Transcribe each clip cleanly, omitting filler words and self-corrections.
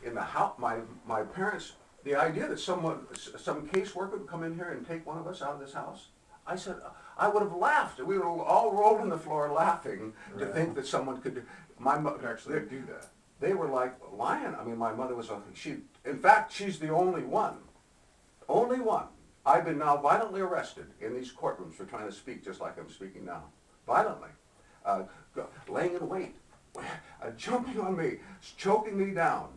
in the house, my parents, the idea that some caseworker would come in here and take one of us out of this house, I said, I would have laughed. We would have all rolled on the floor laughing to think that someone could, my mother actually do that. They were like lying. I mean, my mother was, in fact, she's the only one. Only one. I've been now violently arrested in these courtrooms for trying to speak just like I'm speaking now. Violently. Laying in wait. Jumping on me. Choking me down.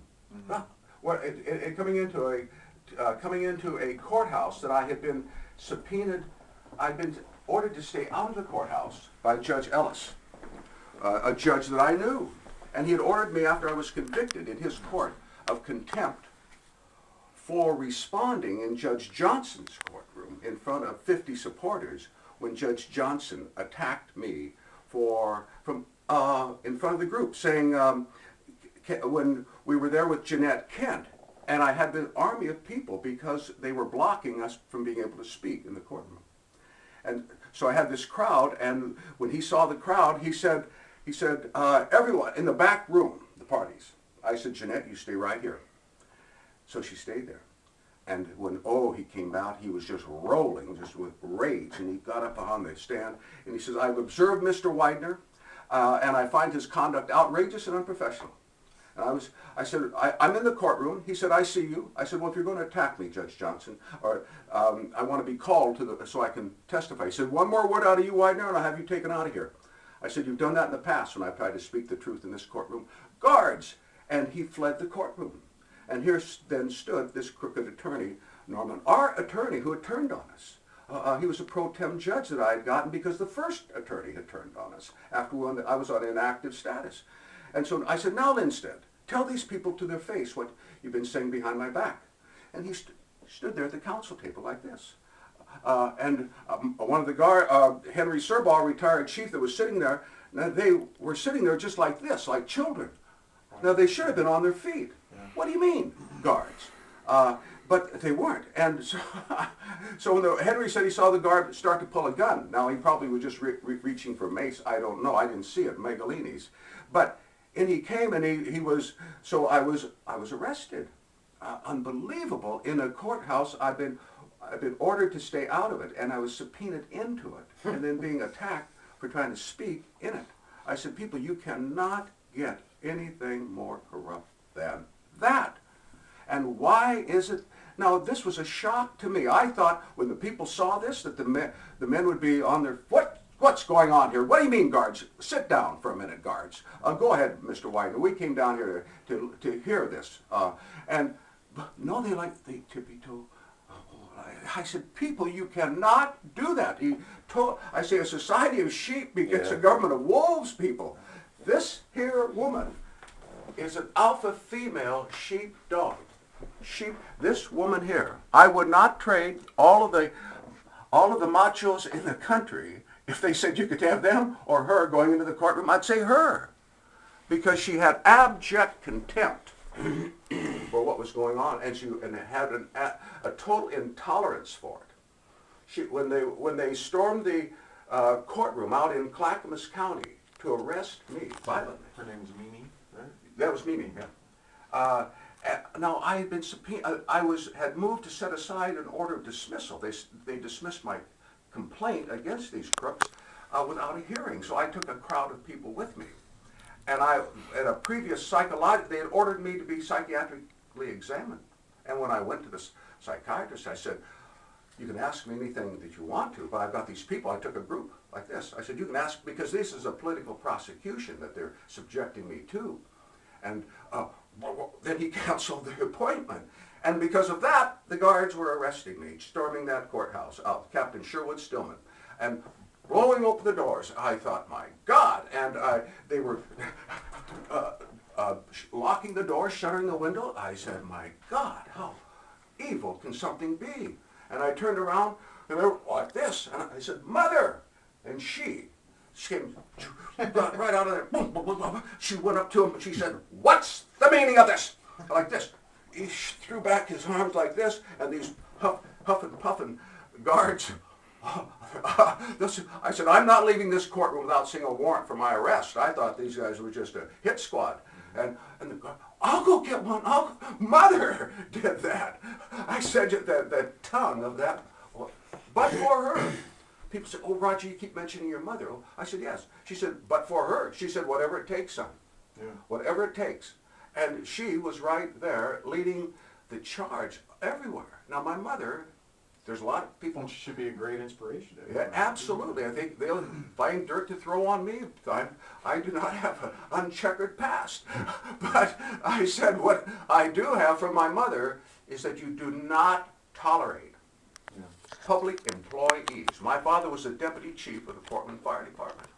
Coming into a courthouse that I had been subpoenaed. I'd been ordered to stay out of the courthouse by Judge Ellis. A judge that I knew. And he had ordered me, after I was convicted in his court, of contempt for responding in Judge Johnson's courtroom in front of 50 supporters when Judge Johnson attacked me in front of the group, saying, when we were there with Weidner Cont, and I had the army of people because they were blocking us from being able to speak in the courtroom. And so I had this crowd, and when he saw the crowd, he said, everyone in the back room, the parties. I said, Jeanette, you stay right here. So she stayed there. And when, he came out, he was just rolling, just with rage. And he got up on the stand, and he says, I've observed Mr. Weidner, and I find his conduct outrageous and unprofessional. And I said, I'm in the courtroom. He said, I see you. I said, well, if you're going to attack me, Judge Johnson, or I want to be called so I can testify. He said, one more word out of you, Weidner, and I'll have you taken out of here. I said, you've done that in the past when I've tried to speak the truth in this courtroom. Guards! And he fled the courtroom. And here then stood this crooked attorney, Norman, our attorney who had turned on us. He was a pro tem judge that I had gotten because the first attorney had turned on us after I was on inactive status. And so I said, now Lindstedt, tell these people to their face what you've been saying behind my back. And he stood there at the counsel table like this. One of the guard, Henry Serbaugh, retired chief that was sitting there, now they were sitting there just like this, like children. Now they should have been on their feet. Yeah. What do you mean, guards? But they weren't. And so when Henry said he saw the guard start to pull a gun, now he probably was just reaching for mace. I don't know. I didn't see it, Megalini's. And he came and he was, so I was arrested. Unbelievable. In a courthouse, I've been ordered to stay out of it, and I was subpoenaed into it, and then being attacked for trying to speak in it. I said, people, you cannot get anything more corrupt than that. And why is it? Now, this was a shock to me. I thought when the people saw this that the men would be on their, what's going on here? What do you mean, guards? Sit down for a minute, guards. Go ahead, Mr. Weidner. We came down here to hear this. No, they tippy-toe. I said, people, you cannot do that. I say, a society of sheep begets a government of wolves, people. This here woman is an alpha female sheep dog. This woman here, I would not trade all of the machos in the country. If they said you could have them or her going into the courtroom, I'd say her. Because she had abject contempt for what was going on, and had a total intolerance for it. When they stormed the courtroom out in Clackamas County to arrest me violently. Her name was Mimi, right? That was Mimi, yeah. Now I had been subpoenaed. Had moved to set aside an order of dismissal. They dismissed my complaint against these crooks without a hearing. So I took a crowd of people with me. And at a previous they had ordered me to be psychiatrically examined. And when I went to the psychiatrist, I said, you can ask me anything that you want to, but I've got these people. I took a group like this. I said, you can ask, because this is a political prosecution that they're subjecting me to. And then he canceled the appointment. And because of that, the guards were arresting me, storming that courthouse, Captain Sherwood Stillman. And blowing open the doors, I thought, my God. And they were locking the door, shuttering the window. I said, my God, how evil can something be? And I turned around, and they were like this. And I said, Mother! And she came right out of there. Boom, boom, boom, boom. She went up to him, and she said, what's the meaning of this? Like this. He threw back his arms like this, and these huff and puffing guards. I said, I'm not leaving this courtroom without seeing a warrant for my arrest. I thought these guys were just a hit squad. And the guard, I'll go get one. Mother did that. I said the tongue of that, but for her. People said, oh, Roger, you keep mentioning your mother. I said, yes. She said, but for her. She said, whatever it takes, son. Yeah. Whatever it takes. And she was right there leading the charge everywhere. Now, my mother, there's a lot of people. Well, she should be a great inspiration. Yeah, absolutely. I think they'll find dirt to throw on me. I do not have an uncheckered past. But I said what I do have from my mother is that you do not tolerate public employees. My father was the deputy chief of the Portland Fire Department.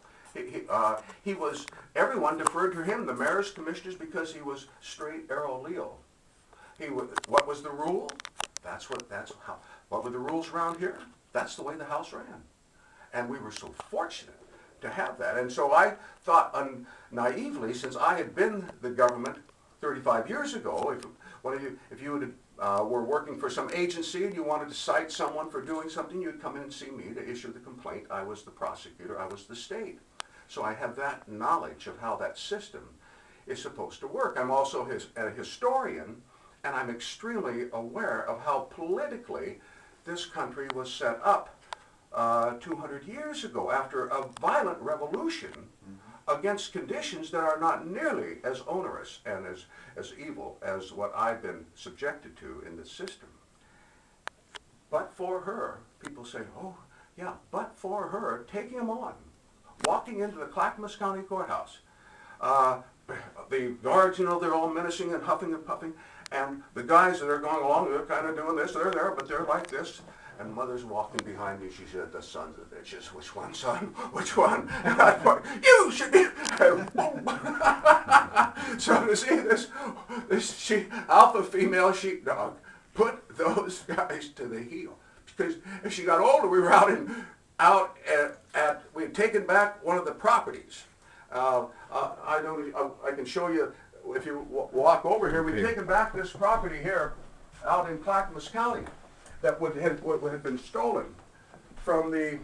He was, everyone deferred to him, the mayors, commissioners, because he was straight arrow Leo. What was the rule? What were the rules around here? That's the way the house ran. And we were so fortunate to have that. And so I thought naively, since I had been the government 35 years ago, if you were working for some agency and you wanted to cite someone for doing something, you'd come in and see me to issue the complaint. I was the prosecutor. I was the state. So I have that knowledge of how that system is supposed to work. I'm also a historian, and I'm extremely aware of how politically this country was set up 200 years ago after a violent revolution against conditions that are not nearly as onerous and as evil as what I've been subjected to in this system. But for her, people say, oh, yeah, but for her, taking them on, walking into the Clackamas County Courthouse. The guards, they're all menacing and huffing and puffing, and the guys that are going along, they're kind of doing this, they're there, but they're like this. And mother's walking behind me. She said, the sons of bitches. Which one, son? Which one? And I thought, you should be. So to see this alpha female sheepdog put those guys to the heel. Because as she got older, we were we had taken back one of the properties. I can show you, if you walk over here, we've taken back this property here out in Clackamas County that would have been stolen from the